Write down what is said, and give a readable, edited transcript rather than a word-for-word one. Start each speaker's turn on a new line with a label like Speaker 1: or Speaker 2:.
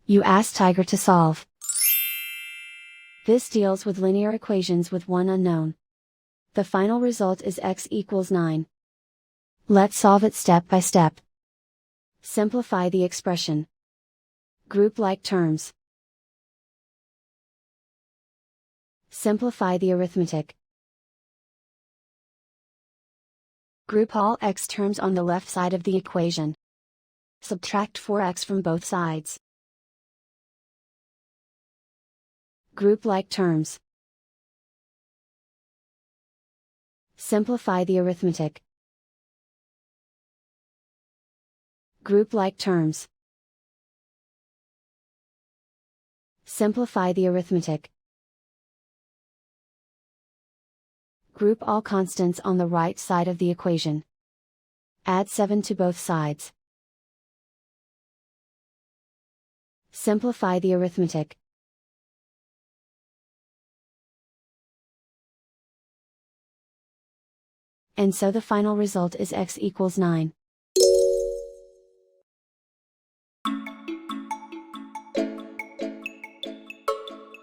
Speaker 1: You ask Tiger to solve. This deals with linear equations with one unknown. The final result is x equals 9. Let's solve it step by step. Simplify the expression. Group like terms. Simplify the arithmetic. Group all x terms on the left side of the equation. Subtract 4x from both sides. Group like terms. Simplify the arithmetic. Group like terms. Simplify the arithmetic. Group all constants on the right side of the equation. Add 7 to both sides. Simplify the arithmetic. And so the final result is x equals 9.